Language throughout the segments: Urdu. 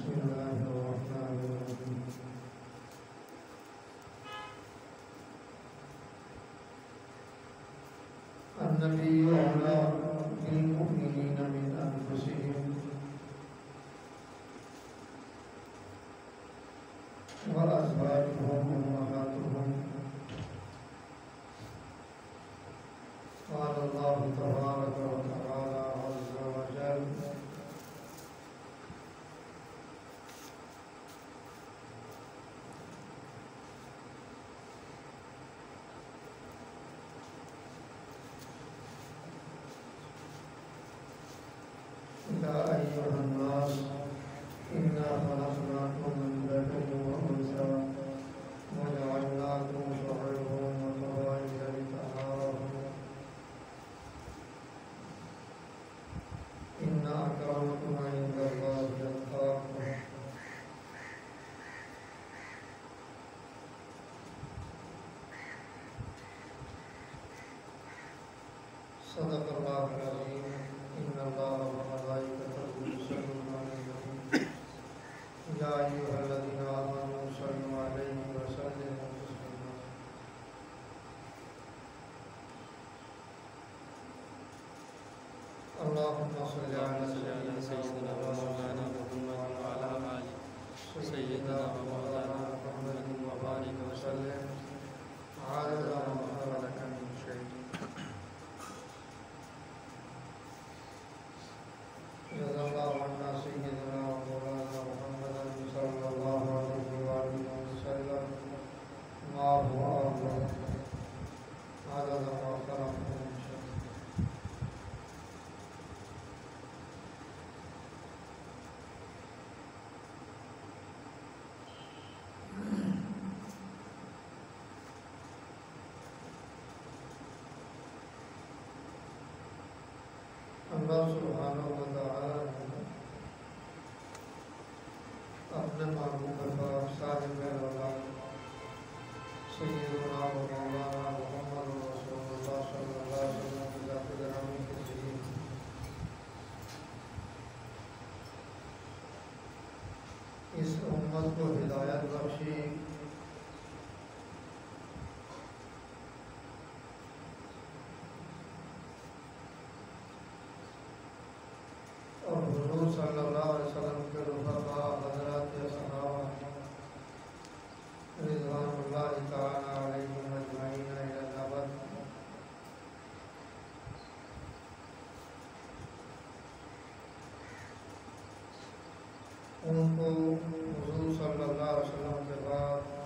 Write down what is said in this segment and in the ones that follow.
بسم الله الرحمن الرحيم النبي أولى بالمؤمنين من أنفسهم وأزواجهم أمهاتهم قال الله تبارك وتعالى عز وجل يا أيها الناس إنا خلقناكم من ذكر وأنثى وجعلناكم شعوبا وقبائل لتعارفوا إن أكرمكم عند الله أتقاكم صدق الله العظيم إن الله وملائكته يصلون على النبي يا أيها الذين آمنوا صلوا عليه وسلموا تسليما اللهم صل على سيدنا ومولانا محمد وعلى آل سيدنا ومولانا محمد وبارك وسلم عدد ما خلق من شيء جزا الله عنا سيدنا ومولانا محمدا صلى الله عليه وآله وسلم ما هو أفضل عدد ما خلق من شيء اللہ سبحانہ و تعالی اپنے محبوب کا صاحب الولاء سیدنا و مولانا محمد رسول اللہ صلی اللہ علیہ وسلم کی ذات گرامی کے ذریعے اس امت کو ہدایت بخشی اور حضور صلی اللہ علیہ وسلم کے رفقا حضرات صحابہ رضوان اللہ تعالی علیہم اجمعین الی الابد ان کو حضور صلی اللہ علیہ وسلم کے بعد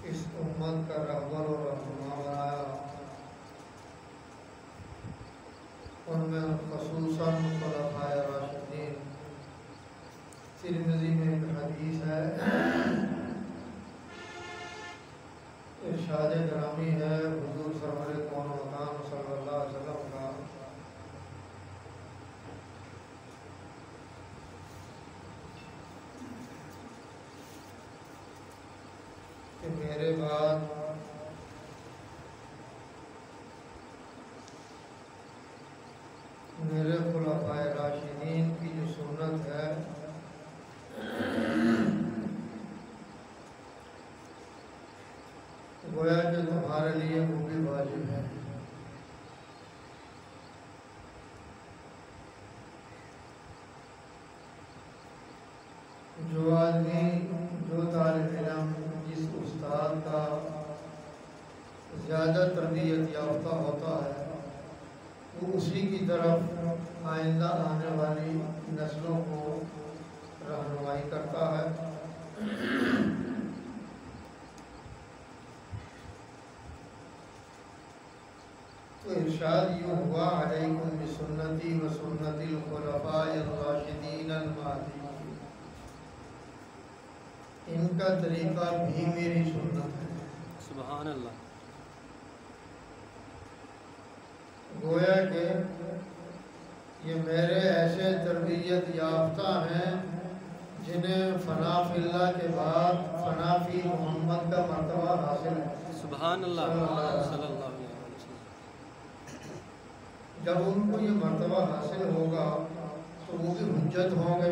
اس امت کا رہبر اور رہنما بنایا ان میں خصوصاً خلفائے راشدین ترمذی میں ایک حدیث ہے ارشاد گرامی ہے حضور سرور کون مقام صلی اللہ علیہ وسلم کا کہ میرے بعد میرے خلفائے راشدین کی جو سنت ہے گویا کہ تمہارے لیے وہ بھی واجب ہے جو آدمی جو طالب علم جس استاد کا زیادہ تربیت یافتہ ہوتا ہے وہ اسی کی طرف آئندہ آنے والی نسلوں کو رہنمائی کرتا ہے تو ارشاد یوں ہوا علیکم بسنتی و سنت الخلفاء الراشدین المہدیین ان کا طریقہ بھی میری سنت ہے سبحان اللہ گویا کہ یہ میرے ایسے تربیت یافتہ ہیں جنہیں فنا فی اللہ کے بعد فنا فی محمد کا مرتبہ حاصل ہے سبحان اللہ صلی اللہ علیہ وسلم جب ان کو یہ مرتبہ حاصل ہوگا تو وہ بھی حجت ہوں گے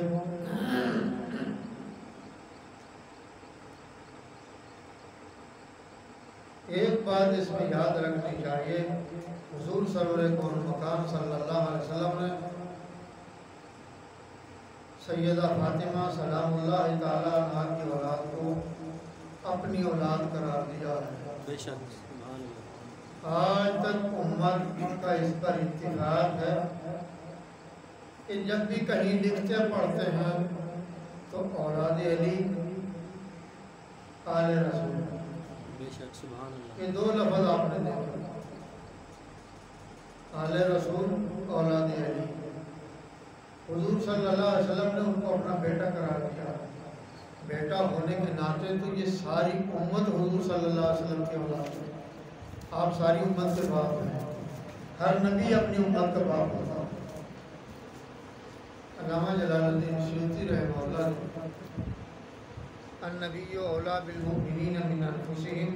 بات اس میں یاد رکھنی چاہیے، حضور سرور کون مکان صلی اللہ علیہ وسلم نے سیدہ فاطمہ سلام اللہ تعالیٰ عنہا کی اولاد کو اپنی اولاد قرار دیا ہے۔ بے شک سبحان اللہ۔ آج تک امت کا اس پر اتفاق ہے کہ جب بھی کہیں لکھتے پڑھتے ہیں تو اولاد علی آل رسول، بے شک سبحان اللہ۔ یہ دو لفظ آپ نے دیکھا، آل رسول اولاد علی۔ حضور صلی اللہ علیہ وسلم نے ان کو اپنا بیٹا قرار دیا، بیٹا ہونے کے ناطے تو یہ ساری امت حضور صلی اللہ علیہ وسلم کی اولاد ہے، آپ ساری امت کے باپ ہیں، ہر نبی اپنی امت کا باپ ہوتا ہے۔ علامہ جلال الدین سیوطی رحمہ اللہ نے النبی اولیٰ بالمؤمنین من انفسہم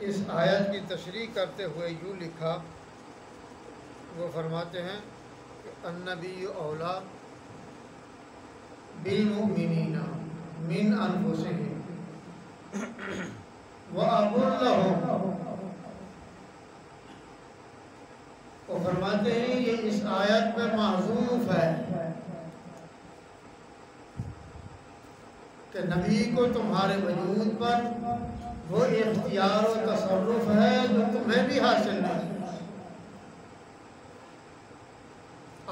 اس آیت کی تشریح کرتے ہوئے یوں لکھا، وہ فرماتے ہیں کہ النبی اولیٰ بالمؤمنین من انفسہم وَأَبٌ لَهُمْ، وہ فرماتے ہیں یہ اس آیت میں محذوف ہے کہ نبی کو تمہارے وجود پر وہ اختیار و تصرف ہے جو تمہیں بھی حاصل نہیں۔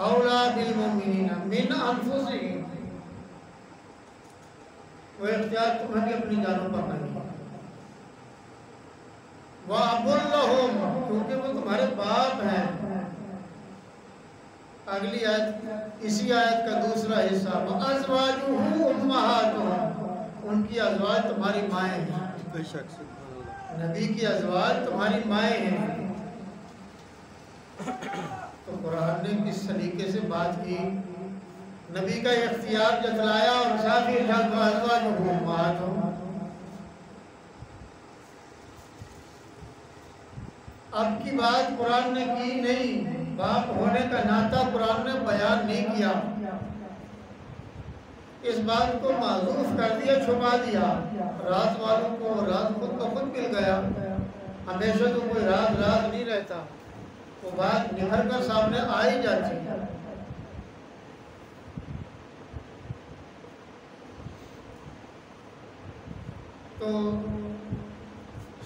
اولیٰ بالمؤمنین من انفسہم، وہ اختیار تمہیں بھی اپنی جانوں پر نہیں۔ وَأَبٌ لَهُمْ، کیونکہ وہ تمہارے باپ ہیں۔ اگلی آیت، اسی آیت کا دوسرا حصہ، وَأَزْوَاجُهُ أُمَّهَاتُهُمْ، ان کی ازواج تمہاری مائیں ہیں۔ بے شک سبحان اللہ۔ نبی کی ازواج تمہاری مائیں ہیں۔ تو قرآن نے کس طریقے سے بات کی، نبی کا اختیار جتلایا اور ساتھ ہی وَأَزْوَاجُهُ أُمَّهَاتُهُمْ۔ اب کی بات قرآن نے کی نہیں، باپ ہونے کا ناطہ قرآن نے بیان نہیں کیا، اس بات کو معذوف کر دیا، چھپا دیا۔ راز والوں کو راز خود تو خود مل گیا، ہمیشہ تو کوئی راز نہیں رہتا، وہ بات نکھر کر سامنے آ ہی جاتی۔ تو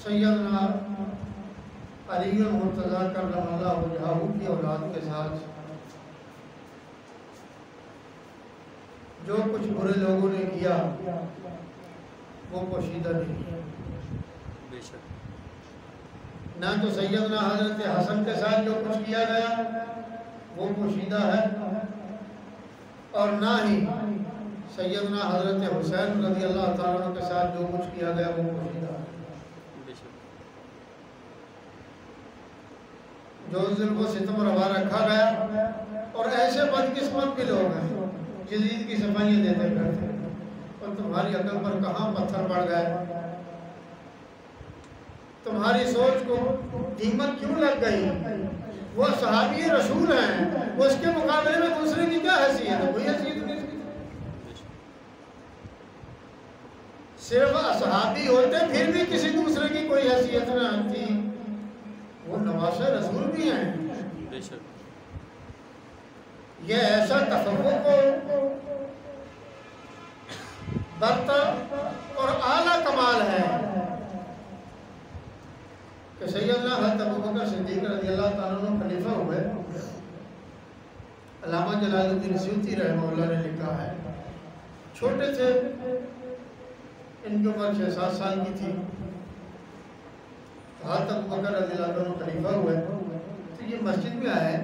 سیدنا علی المرتضیٰ کرم اللہ وجہہ کی اولاد کے ساتھ جو کچھ برے لوگوں نے کیا وہ پوشیدہ نہیں، بے شک۔ نہ تو سیدنا حضرت حسن کے ساتھ جو کچھ کیا گیا وہ پوشیدہ ہے، اور نہ ہی سیدنا حضرت حسین رضی اللہ تعالیٰ عنہ کے ساتھ جو کچھ کیا گیا وہ پوشیدہ ہے۔ جو ظلم و ستم روا رکھا گیا، اور ایسے بدقسمت بھی لوگ ہیں یزید کی صفائیاں دیتے پھرتے، اور تمہاری عقل پر کہاں پتھر پڑ گئے، تمہاری سوچ کو قیمت کیوں لگ گئی؟ وہ صحابی رسول ہیں، وہ اس کے مقابلے میں دوسرے کی کیا حیثیت ہے؟ کوئی حیثیت نہیں، صرف صحابی ہوتے پھر بھی کسی دوسرے کی کوئی حیثیت نہ آتی، وہ نواسہ رسول بھی ہیں۔ بے شک۔ یہ ایسا تفوق و برتر اور اعلیٰ کمال ہے کہ سیدنا حضرت ابوبکر صدیق رضی اللہ تعالیٰ عنہ خلیفہ ہوئے۔ علامہ جلال الدین سیوطی رحمہ اللہ نے لکھا ہے، چھوٹے تھے، ان کی عمر 6-7 سال کی تھی، حضرت ابوبکر رضی اللہ عنہ خلیفہ ہوئے تو یہ مسجد میں آئے،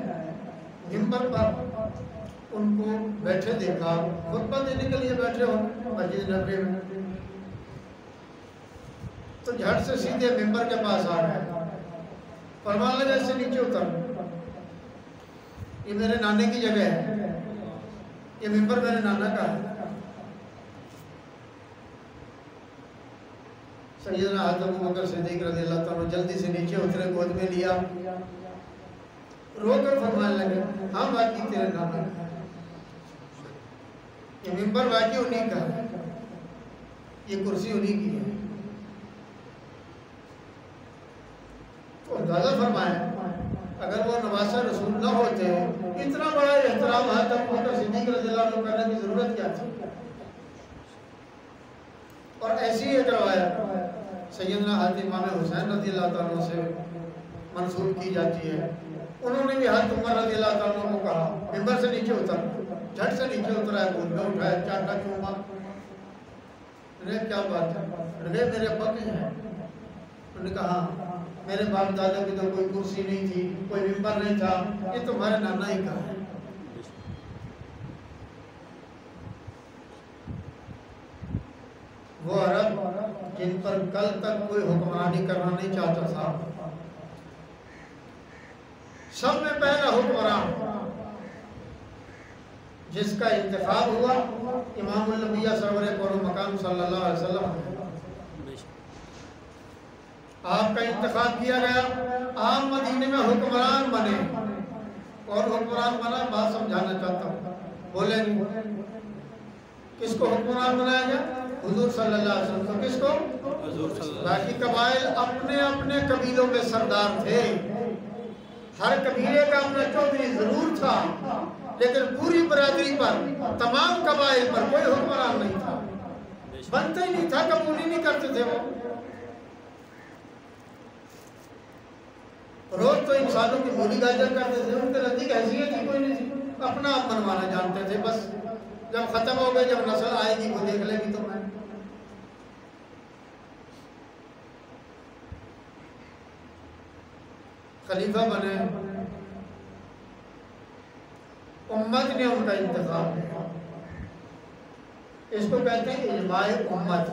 منبر پر ان کو بیٹھے دیکھا، خطبہ دینے کے لیے بیٹھے ہو مسجد نبوی میں، تو جھٹ سے سیدھے منبر کے پاس آ گئے، فرمان لگا اس سے نیچے اتر، یہ میرے نانے کی جگہ ہے، یہ منبر میرے نانا کا ہے۔ سیدنا حضرت ابوبکر صدیق رضی اللہ تعالیٰ جلدی سے نیچے اترے، گود میں لیا، رو کر فرمانے لگے، ہاں واقعی تیرے نانا کا ہے، یہ منبر واقعی انہیں کا ہے۔ یہ کرسی انہی کی ہے. تو اندازہ فرمائیں اگر وہ نواسہ رسول نہ ہوتے اتنا بڑا احترام حضرت ابو بکر صدیق رضی اللہ عنہ کرنے کی ضرورت کیا تھی. اور ایسی ایک روایت سیدنا حضرت امام حسین رضی اللہ عنہ سے منسوب کی جاتی ہے. انہوں نے بھی حضرت عمر رضی اللہ عنہ کو کہا, ممبر سے نیچے اتر, جھٹ سے نیچے اترا ہے, گود میں اٹھایا, چاٹا چوما. کیا بات ہے؟ میرے ابا کی ہیں. انہوں نے کہا میرے باپ دادا کی تو کوئی کرسی نہیں تھی, کوئی ممبر نہیں تھا, یہ تمہارے نانا ہی کا ہے. وہ عرب جن پر کل تک کوئی حکمرانی کرنا نہیں چاہتا تھا, سب میں پہلا حکمران جس کا انتخاب ہوا امام الانبیاء سرور کون و مقام صلی اللہ علیہ وسلم. آپ کا انتخاب کیا گیا, آپ مدینے میں حکمران بنے. اور حکمران بنا, بات سمجھانا چاہتا ہوں, بولیں گے کس کو حکمران بنایا گیا؟ حضور صلی اللہ علیہ وسلم. کس کو؟ باقی قبائل اپنے اپنے قبیلوں میں سردار تھے, ہر قبیلے کا اپنا چودھری ضرور تھا, لیکن پوری برادری پر, تمام قبائل پر کوئی حکمران نہیں تھا. بنتا ہی نہیں تھا, قبول ہی نہیں کرتے تھے. وہ روز تو انسانوں کی بولی گاجر کرتے تھے, ان کے نزدیک حیثیت ہی کوئی نہیں تھی, اپنا آپ منوانا جانتے تھے. بس جب ختم ہو گئے, جب نسل آئے گی وہ دیکھ لے گی تو میں. خلیفہ بنے, امت نے ان کا انتخاب کیا. اس کو کہتے ہیں اجماع امت.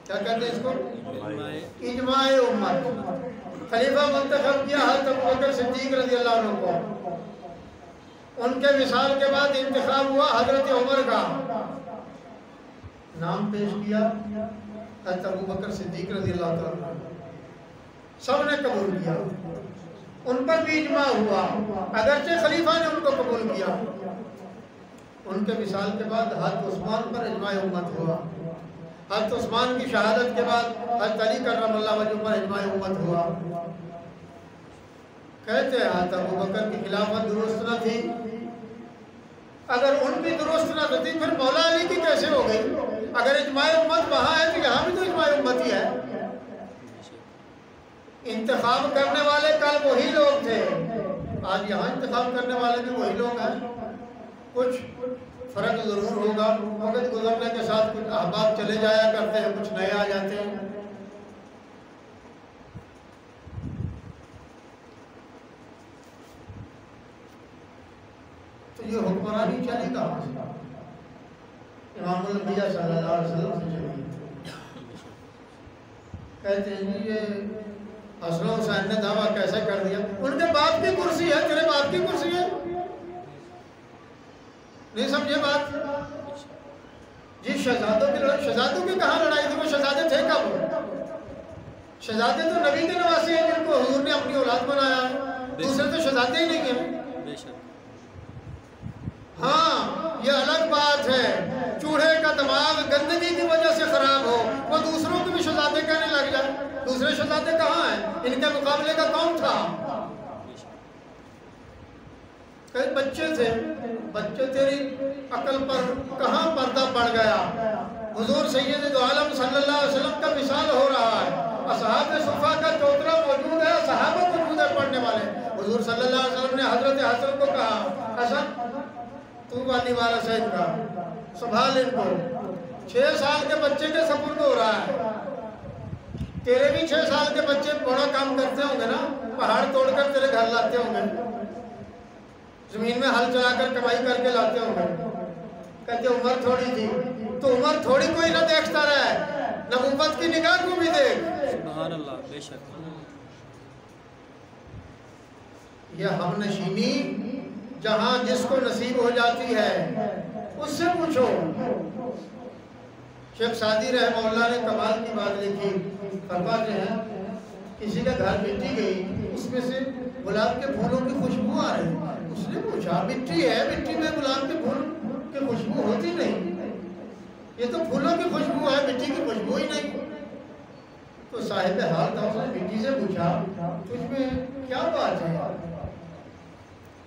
کیا کہتے ہیں اس کو؟ اجماع امت. خلیفہ منتخب کیا حضرت ابو بکر صدیق رضی اللہ عنہ کو. ان کے وصال کے بعد انتخاب ہوا حضرت عمر کا. نام پیش کیا حضرت ابو بکر صدیق رضی اللہ عنہ. سب نے قبول کیا, ان پر بھی اجماع ہوا, اگرچہ خلیفہ نے ان کو قبول کیا. ان کے وصال کے بعد حضرت عثمان پر اجماع امت ہوا. حضرت عثمان کی شہادت کے بعد حضرت علی کرم اللہ وجہ پر اجماع امت ہوا. کہتے ہیں حضرت ابو بکر کی خلافت درست نہ تھی. اگر ان کی درست نہ تھی پھر مولا علی کی کیسے ہو گئی؟ اگر اجماع امت وہاں ہے تو یہاں بھی تو اجماع امت ہی ہے. انتخاب کرنے والے کل وہی لوگ تھے, آج یہاں انتخاب کرنے والے بھی وہی لوگ ہیں. کچھ فرق ضرور ہوگا, وقت گزرنے کے ساتھ کچھ احباب چلے جایا کرتے ہیں, کچھ نئے آ جاتے ہیں. تو یہ حکمرانی چلی کہاں سے؟ امام الانبیاء صلی اللہ علیہ وسلم سے چلی. کہتے ہیں یہ حسن و حسین نے دعویٰ کیسے کر دیا؟ ان کے باپ کی کرسی ہے, تیرے باپ کی کرسی ہے. نہیں سمجھے بات؟ جی شہزادوں کی لڑائی, شہزادوں کی کہاں لڑائی تھی؟ وہ شہزادے تھے کب؟ شہزادے تو نبی کے نواسے ہیں جن کو حضور نے اپنی اولاد بنایا ہے, دوسرے تو شہزادے ہی نہیں ہیں. ہاں یہ الگ بات ہے, چوڑے کا دماغ گندگی کی وجہ سے خراب ہو, وہ دوسروں کو بھی شہزادے کہنے لگ جائے. دوسرے شہزادے کہاں ہیں؟ ان کے مقابلے کا کون تھا؟ بچے تھے. بچے تیری عقل پر کہاں پردہ پڑ گیا؟ حضور سید دو عالم صلی اللہ علیہ وسلم کا مثال ہو رہا ہے, اصحاب صفا کا چوترا موجود ہے, صحابہ موجود ہے پڑھنے والے. حضور صلی اللہ علیہ وسلم نے حضرت حسن کو کہا, حسن تو والی والا سید کا سنبھال ان کو, 6 سال کے بچے کے سپرد ہو رہا ہے. تیرے بھی 6 سال کے بچے بڑا کام کرتے ہوں گے نا, پہاڑ توڑ کر تیرے گھر لاتے ہوں گے, زمین میں ہل چلا کر کمائی کر کے لاتے ہوں گے. کہتے عمر تھوڑی تھی, تو عمر تھوڑی کوئی نہ دیکھتا رہا ہے, نبوت کی نگاہ کو بھی دیکھ. سبحان اللہ, بے شک. یہ ہم نشینی جہاں جس کو نصیب ہو جاتی ہے اس سے پوچھو. شیخ سعدی رحمہ اللہ نے کمال کی بات لکھی, فرماتے ہیں کسی کا گھر مٹی گئی, اس میں سے گلاب کے پھولوں کی خوشبو آ رہی. اس نے پوچھا مٹی ہے, مٹی میں گلاب کے پھول کی خوشبو ہوتی نہیں. یہ تو پھولوں کی خوشبو ہے، مٹی کی خوشبو ہی نہیں۔ تو صاحب حال تھا، اس نے مٹی سے پوچھا تجھ میں کیا بات ہے،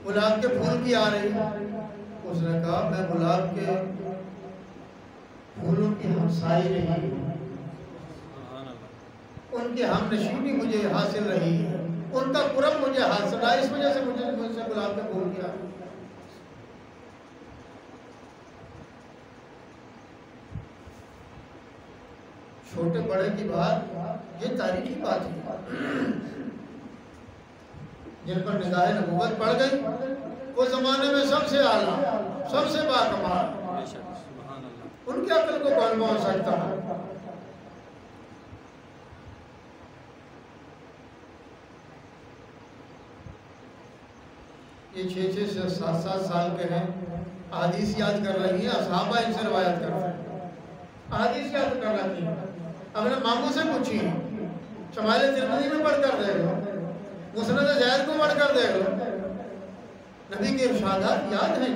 گلاب کے پھول کی آ رہی؟ اس نے کہا میں گلاب کے پھولوں کی ہمسائی رہی ہوں، ان کی ہم نشینی مجھے حاصل رہی ہے، ان کا قرب مجھے حاصل ہے، اس وجہ سے مجھ سے گلاب کے پھول کی آ رہی۔ چھوٹے بڑے کی بات یہ تاریخی بات ہے، جن پر نگاہ نبوت پڑ گئی وہ زمانے میں سب سے اعلیٰ، سب سے باکمال، ان کی عقل کو کون پہنچ سکتا ہے؟ یہ 6 سے 7 سال کے ہیں، احادیث یاد کر رہی ہیں، اصحابہ ان سے روایت کر رہے ہیں، احادیث یاد کر رہی ہیں۔ اپنے ماموں سے پوچھی، شمائل ترمذی میں پڑھ کر دیکھ لو، مسند زید کو پڑھ کر دیکھ لو، نبی کے ارشادات یاد ہیں،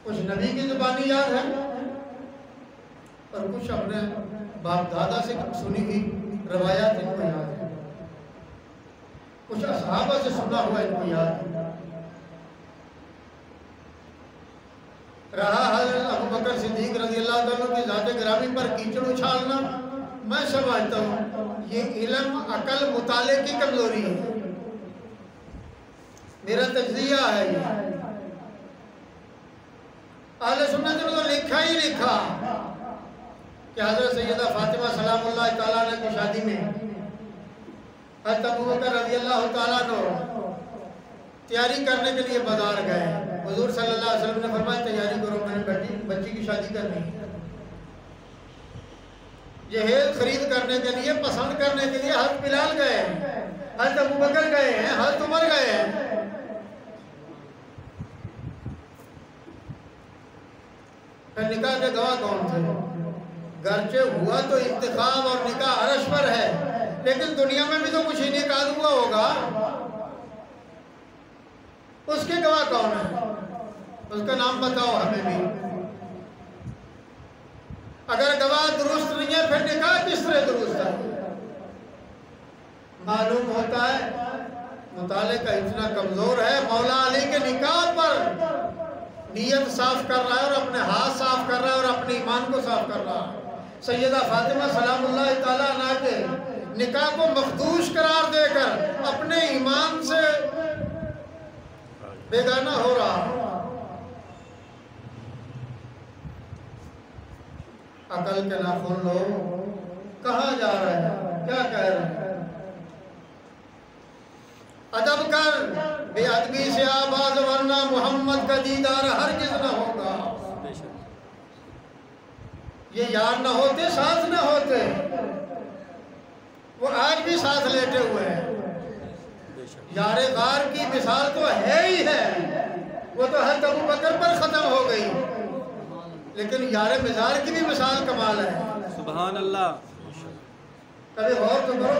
کچھ نبی کی زبانی یاد ہے اور کچھ اپنے باپ دادا سے سنی ہوئی روایات ان کو یاد ہے، کچھ اصحابہ سے سنا ہوا ان کو یاد ہے۔ رہا حضرت ابوبکر صدیق رضی اللہ عنہ کی ذات گرامی پر کیچڑ اچھالنا، میں سمجھتا ہوں یہ علم، عقل، مطالعے کی کمزوری ہے، میرا تجزیہ ہے یہ۔ اہل سنت نے تو لکھا ہی لکھا کہ حضرت سیدہ فاطمہ سلام اللہ تعالیٰ عنہ کی شادی میں حضرت ابوبکر رضی اللہ تعالیٰ عنہ تیاری کرنے کے لیے بازار گئے، حضور صلی اللہ علیہ وسلم نے فرمایا تیاری کرو، میں نے بچی کی شادی کرنی ہے۔ جہیز خرید کرنے کے لیے، پسند کرنے کے لیے حضرت بلال گئے ہیں، حضرت ابوبکر گئے ہیں، حضرت عمر گئے ہیں۔ پھر نکاح کے گواہ کون تھے؟ گرچہ ہوا تو انتخاب اور نکاح عرش پر ہے، لیکن دنیا میں بھی تو کچھ ہی نکاح ہوا ہوگا، اس کے گواہ کون ہے؟ اس کا نام بتاؤ ہمیں بھی۔ اگر گواہ درست نہیں ہے پھر نکاح کس طرح درست ہے؟ معلوم ہوتا ہے مطالعے کا اتنا کمزور ہے، مولا علی کے نکاح پر نیت صاف کر رہا ہے اور اپنے ہاتھ صاف کر رہا ہے اور اپنے ایمان کو صاف کر رہا ہے۔ سیدہ فاطمہ سلام اللہ تعالیٰ عنہ کے نکاح کو مخدوش قرار دے کر اپنے ایمان سے بیگانہ ہو رہا۔ عقل کے ناخن لوگ کہاں جا رہے ہیں، کیا کہہ رہے ہیں؟ ادب کر، بے ادبی سے آباد ورنہ محمد کا دیدار ہرگز نہ ہوگا۔ یہ یار نہ ہوتے، ساتھ نہ ہوتے، وہ آج بھی ساتھ لیٹے ہوئے ہیں۔ یار غار کی مثال تو ہے ہی ہے، وہ تو حضرت ابوبکر پر ختم ہو گئی، لیکن یار مزار کی بھی مثال کمال ہے۔ سبحان اللہ۔ کبھی غور تو کرو،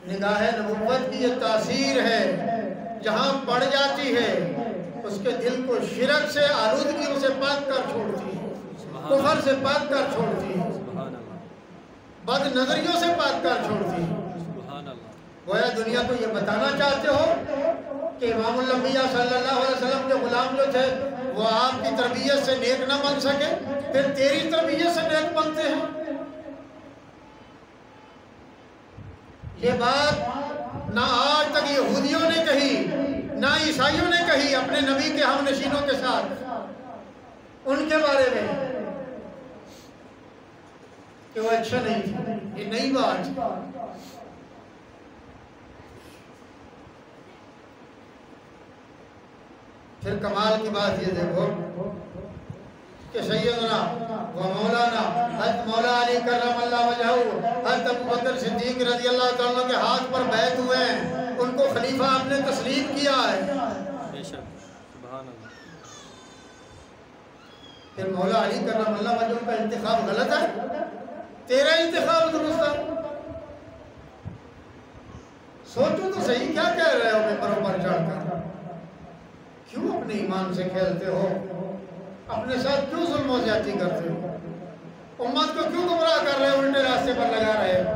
نگاہ نبوت کی یہ تاثیر ہے، جہاں پڑ جاتی ہے اس کے دل کو شرک سے، آلودگی سے پاک کر چھوڑتی ہے، کفر سے پاک کر چھوڑتی ہے، بد نظریوں سے پاک کر چھوڑتی ہے۔ گویا دنیا کو یہ بتانا چاہتے ہو کہ امام الانبیاء صلی اللہ علیہ وسلم کے غلام جو تھے وہ آپ کی تربیت سے نیک نہ بن سکے، پھر تیری تربیت سے نیک بنتے ہیں۔ یہ بات نہ آج تک یہودیوں نے کہی، نہ عیسائیوں نے کہی اپنے نبی کے ہم نشینوں کے ساتھ، ان کے بارے میں کہ وہ اچھا نہیں تھا، یہ نئی بات۔ پھر کمال کی بات یہ دیکھو کہ سیدنا و مولانا حضرت مولا علی کرم اللہ وجہہ، حضرت ابوبکر صدیق رضی اللہ تعالیٰ کے ہاتھ پر بیعت ہوئے ہیں، ان کو خلیفہ آپ نے تسلیم کیا ہے۔ پھر مولا علی کرم اللہ وجہہ کا انتخاب غلط ہے، تیرا انتخاب درست ہے۔ سوچو تو صحیح، کیا کہہ رہے ہو ممبروں پر چڑھ کر؟ کیوں اپنے ایمان سے کھیلتے ہو؟ اپنے ساتھ کیوں ظلم و زیادتی کرتے ہو؟ امت کو کیوں گمراہ کر رہے ہو، الٹے راستے پر لگا رہے ہو؟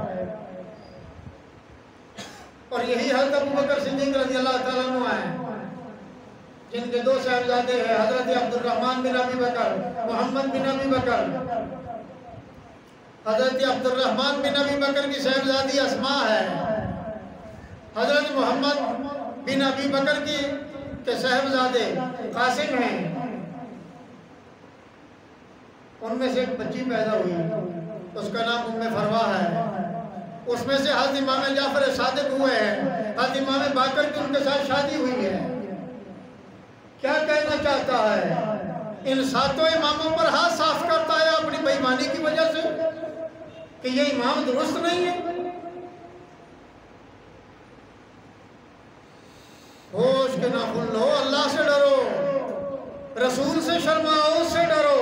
اور یہی حضرت ابوبکر صدیق رضی اللہ تعالیٰ عنہ ہیں، جن کے دو صاحبزادے ہیں، حضرت عبد الرحمن بن ابی بکر، محمد بن ابی بکر۔ حضرت عبد الرحمن بن ابی بکر کی صاحبزادی اسماء ہے، حضرت محمد بن ابی بکر کے صاحبزادے قاسم ہیں۔ ان میں سے ایک بچی پیدا ہوئی، اس کا نام ام فروا ہے۔ اس میں سے حضرت امام جعفر صادق ہوئے ہیں، حضرت امام باقر کی ان کے ساتھ شادی ہوئی ہے۔ کیا کہنا چاہتا ہے؟ ان ساتوں اماموں پر ہاتھ صاف کرتا ہے اپنی بے ایمانی کی وجہ سے کہ یہ امام درست نہیں ہے۔ ہوش کے ناخن لو، اللہ سے ڈرو، رسول سے شرماؤ، اس سے ڈرو۔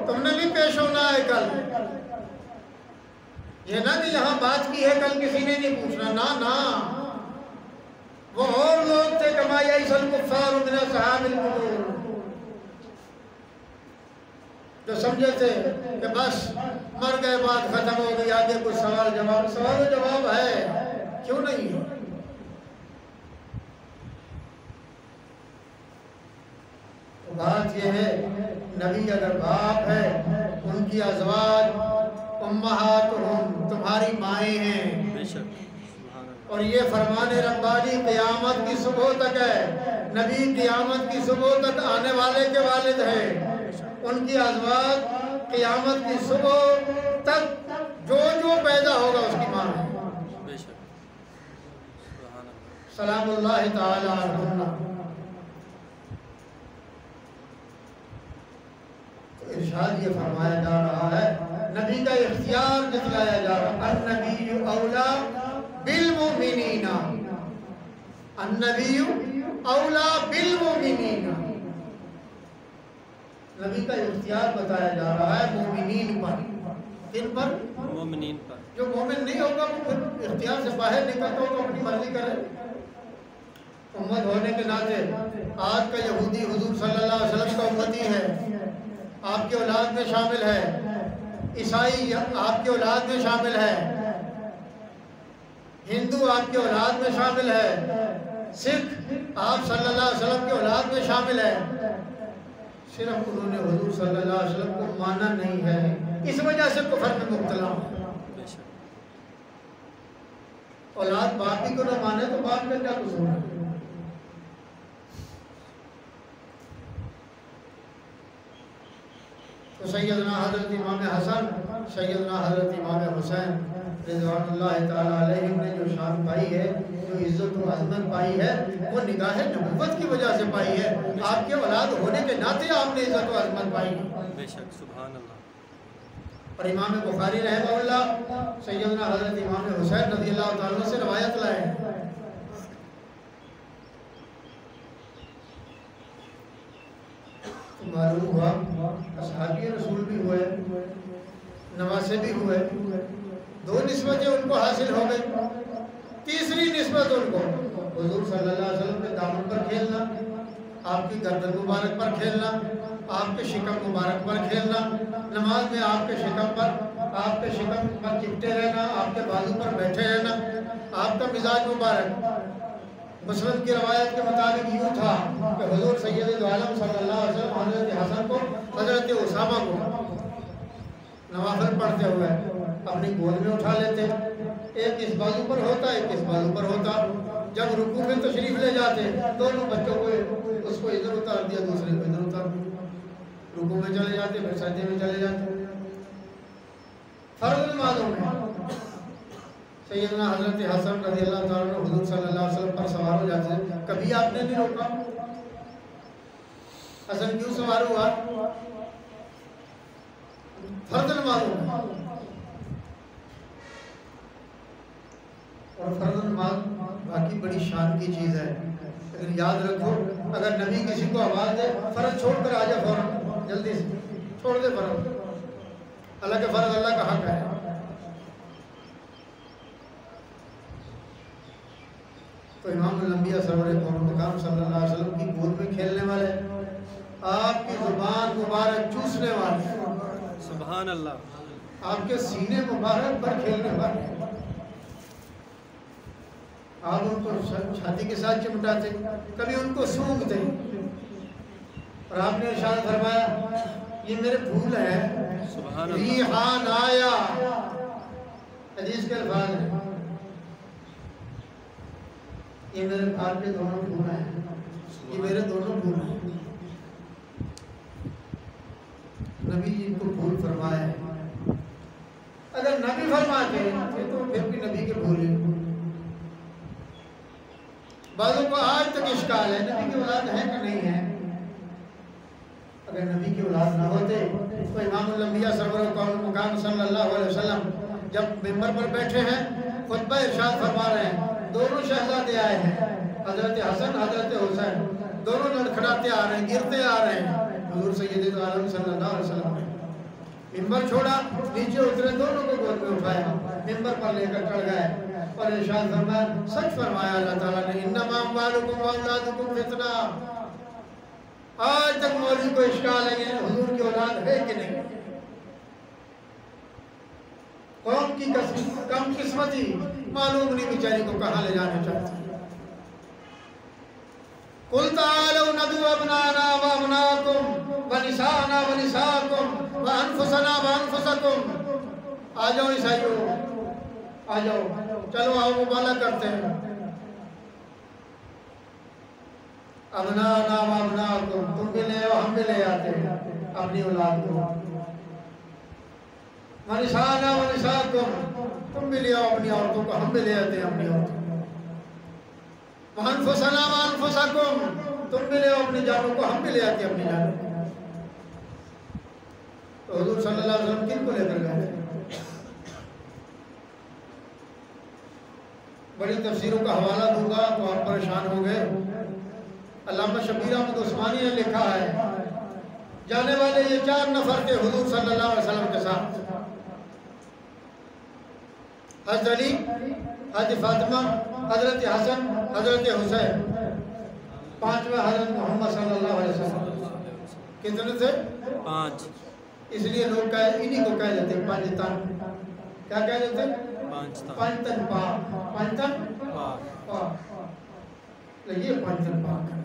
تم نے بھی پیش ہونا ہے کل۔ یہ نہ کہ یہاں بات کی ہے کل کسی نے نہیں پوچھنا، نہ وہ اور لوگ تھے کما یئس الکفار من اصحاب القبور، جو سمجھے تھے کہ بس مر گئے، بات ختم ہو گئی، آگے کچھ سوال و جواب ہے، کیوں نہیں ہے؟ بات یہ ہے، نبی اگر باپ ہے، ان کی ازواج امہاتہم تمہاری مائیں ہیں، اور یہ فرمان ربانی قیامت کی صبح تک ہے۔ نبی قیامت کی صبح تک آنے والے کے والد ہیں، ان کی ازواج قیامت کی صبح تک جو پیدا ہوگا اس کی ماں ہے۔ سلام اللہ تعالی علیہ۔ ارشاد یہ فرمایا جا رہا ہے، نبی کا اختیار جتلایا جا رہا ہے، النبی اولا بالمؤمنین، النبی اولا بالمؤمنین۔ نبی کا اختیار بتایا جا رہا ہے مومنین پر۔ کن پر؟ مومنین پر۔ جو مومن نہیں ہوگا وہ پھر اختیار سے باہر نکلتا ہو تو اپنی مرضی کرے۔ امت ہونے کے ناطے آج کا یہودی حضور صلی اللہ علیہ وسلم کا امتی ہے، آپ کی اولاد میں شامل ہے، عیسائی آپ کی اولاد میں شامل ہے، ہندو آپ کی اولاد میں شامل ہے، سکھ آپ صلی اللہ علیہ وسلم کی اولاد میں شامل ہے، صرف انہوں نے حضور صلی اللہ علیہ وسلم کو مانا نہیں ہے، اس وجہ سے کفر میں مبتلا ہوں۔ اولاد باپ ہی کو نہ مانے تو باپ کا کیا قصور ہے؟ تو سیدنا حضرت امام حسن، سیدنا حضرت امام حسین رضوان اللہ تعالیٰ علیہ نے جو شان پائی ہے، جو عزت و عظمت پائی ہے، وہ نگاہ نبوت کی وجہ سے پائی ہے۔ آپ کے اولاد ہونے کے ناطے آپ نے عزت و عظمت پائی ہے۔ بے شک، سبحان اللہ۔ اور امام بخاری رحمہ اللہ سیدنا حضرت امام حسین رضی اللہ تعالیٰ سے روایت لائے ہیں، معلوم ہوا اصحابی رسول بھی ہوئے، نواسے بھی ہوئے، دو نسبتیں ان کو حاصل ہو گئی۔ تیسری نسبت ان کو حضور صلی اللہ علیہ وسلم کے دامن پر کھیلنا، آپ کی گردن مبارک پر کھیلنا، آپ کے شکم مبارک پر کھیلنا، نماز میں آپ کے شکم پر چپٹے رہنا، آپ کے بازو پر بیٹھے رہنا، آپ کا مزاج مبارک۔ مسلم کی روایت کے مطابق یوں تھا کہ حضور سید عالم صلی اللہ علیہ وسلم حضرت حسن کو، حضرت اسامہ کو نوافل پڑھتے ہوئے اپنی گود میں اٹھا لیتے، ایک اس بازو پر ہوتا، ایک اس بازو پر ہوتا۔ جب رکوع میں تشریف لے جاتے، دونوں بچوں کو اس کو ادھر اتار دیا، دوسرے کو ادھر اتار دیا، رکوع میں چلے جاتے، پھر سجدے میں چلے جاتے۔ فرض نمازوں میں سیدنا حضرت حسن رضی اللہ تعالیٰ عنہ حضور صلی اللہ علیہ وسلم پر سوار ہو جاتے ہیں، کبھی آپ نے نہیں روکا۔ حسن کیوں سوار ہوا؟ فرض نمازوں میں۔ اور فرض نماز باقی بڑی شان کی چیز ہے، لیکن یاد رکھو اگر نبی کسی کو آواز دے فرض چھوڑ کر آ جا، فوراً جلدی سے چھوڑ دے فرض، اللہ کے فرض اللہ کا حق ہے۔ تو امام الانبیاء سرور کون مقام صلی اللہ علیہ وسلم کی گود میں کھیلنے والے، آپ کی زبان مبارک چوسنے والے، سبحان اللہ، آپ کے سینے مبارک پر کھیلنے والے، آپ ان کو چھاتی کے ساتھ چمٹاتے، کبھی ان کو سونگھتے، اور آپ نے ارشاد فرمایا یہ میرے پھول ہیں، سبحان اللہ، ریحان آیا، حدیث کے الفاظ ہیں، یہ میرے آپ کے دونوں پھول ہیں، یہ میرے دونوں پھول ہیں، نبی جی کو پھول فرمائے، اگر نبی فرماتے تو پھر بھی نبی کے پھول ہیں۔ بعضوں کو آج تک اشکال ہے نبی کی اولاد ہے کہ نہیں ہے، اگر نبی کی اولاد نہ ہوتے تو امام الانبیاء سرور کون مقام صلی اللہ علیہ وسلم جب ممبر پر بیٹھے ہیں خطبہ ارشاد فرما رہے ہیں، دونوں شہزادے آئے ہیں، حضرت حسن حضرت حسین، دونوں لڑکھڑاتے آ رہے ہیں، گرتے آ رہے ہیں، حضور سید عالم صلی اللہ علیہ وسلم نے ممبر چھوڑا، نیچے اترے، دونوں کو گود میں اٹھایا، ممبر پر لے کر چڑھ گئے اور ارشاد فرمایا، سچ فرمایا اللہ تعالیٰ نے، انما اموالکم واولادکم فتنہ۔ آج تک مولوی کو اشکال ہے کہ حضور کی اولاد ہے کہ نہیں، قوم کی کم قسمتی معلوم نہیں بیچاری کو کہاں لے جانا چاہتی۔ قل تعالوا ندعو ابناءنا وابناءکم ونساءنا ونساءکم وانفسنا وانفسکم، آ جاؤ عیسائیوں، آ جاؤ، چلو آؤ مبالغہ کرتے ہیں، ابناءنا وابناءکم، تم بھی لے آؤ ہم بھی لے آتے ہیں اپنی اولاد کو، ونساءنا ونساءکم، تم بھی لے آؤ اپنی عورتوں کو ہم بھی لے آتے ہیں اپنی عورتوں کو، وانفسنا وانفسکم، تم بھی لے آؤ اپنی جانوں کو ہم بھی لے آتے ہیں اپنی جانوں کو۔ تو حضور صلی اللہ علیہ وسلم کن کو لے کر گئے؟ بڑی تفسیروں کا حوالہ دوں گا تو آپ پریشان ہو گئے۔ علامہ شبیر احمد عثمانی نے لکھا ہے جانے والے یہ 4 نفر تھے حضور صلی اللہ علیہ وسلم کے ساتھ، حضرت علی، حضرت فاطمہ، حضرت حسن، حضرت حسین، 5واں حضرت محمد صلی اللہ علیہ وسلم۔ کتنے تھے؟ 5۔ اس لیے لوگ انہی کو کہہ دیتے پنج تن، کیا کہہ دیتے؟ پنجتن پاک، پنجتن پاک، یہ پنجتن پاک ہے۔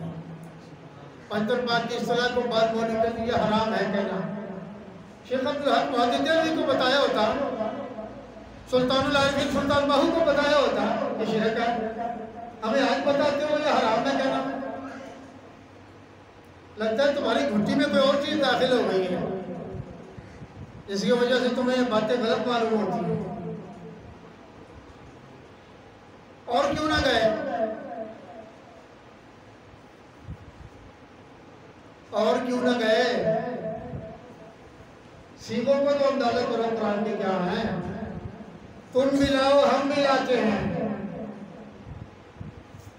پنجتن پاک کی اصطلاح کو بعد مولوی کہتے ہیں یہ حرام ہے کہنا۔ شیخ عبدالحق محدث دہلوی کو بتایا ہوتا، سلطان العارفین سلطان باہو کو بتایا ہوتا یہ شرک ہے، ہمیں آج بتاتے ہو یہ حرام ہے کہنا۔ لگتا ہے تمہاری گھٹی میں کوئی اور چیز داخل ہو گئی ہے جس کی وجہ سے تمہیں یہ باتیں غلط معلوم ہوتی ہیں۔ اور کیوں نہ گئے؟ اور کیوں نہ گئے؟ سیکھوں کو تو اندازہ کرو قرآن کے کیا ہیں، تم بھی لاؤ ہم بھی لاتے ہیں،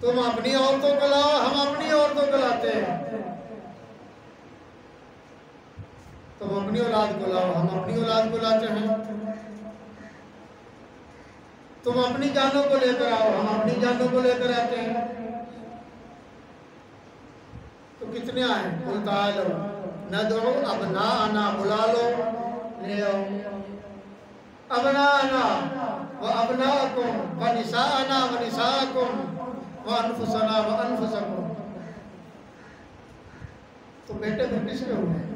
تم اپنی عورتوں کو لاؤ ہم اپنی عورتوں کو لاتے ہیں، تم اپنی اولاد کو لاؤ ہم اپنی اولاد کو لاتے ہیں، تم اپنی جانوں کو لے کر آؤ ہم اپنی جانوں کو لے کر آتے ہیں۔ تو کتنے آئے؟ قل تعالوا ندعو ابناءنا، بلا لو، لے آؤ، ابناءنا وابناءکم ونساءنا ونساءکم وانفسنا وانفسکم۔ تو بیٹے پھر کس کے ہوئے؟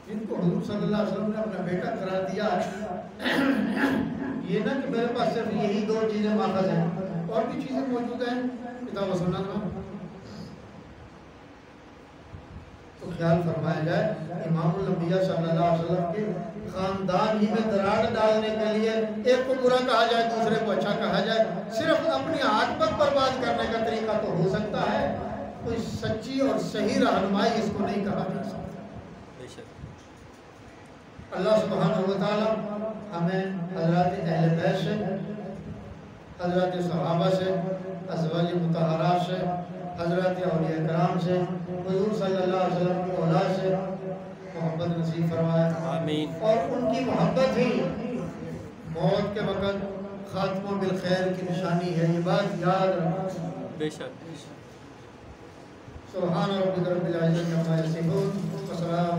جن کو حضور صلی اللہ علیہ وسلم نے اپنا بیٹا قرار دیا یہ نہ کہ میرے پاس صرف یہی 2 چیزیں ماخذ ہیں، اور بھی چیزیں موجود ہیں کتاب و سنت میں۔ تو خیال فرمایا جائے امام الانبیاء صلی اللہ علیہ وسلم کے خاندان ہی میں دراڑ ڈالنے کے لیے ایک کو برا کہا جائے دوسرے کو اچھا کہا جائے، صرف اپنی عاقبت برباد کرنے کا طریقہ تو ہو سکتا ہے، کوئی سچی اور صحیح رہنمائی اس کو نہیں کہا جا سکتا۔ اللہ سبحانہ و تعالی ہمیں حضرات اہل بیت سے، حضرات صحابہ سے، ازواج مطہرات سے، حضرات اولیاء کرام سے، حضور صلی اللہ علیہ وسلم کی اولاد سے محبت نصیب فرمائے، آمین، اور ان کی محبت ہی موت کے وقت، خاتمہ بالخیر کی نشانی ہے، یہ بات یاد رکھنا۔ بے شک۔ سبحان ربک رب العزت عما یصفون وسلام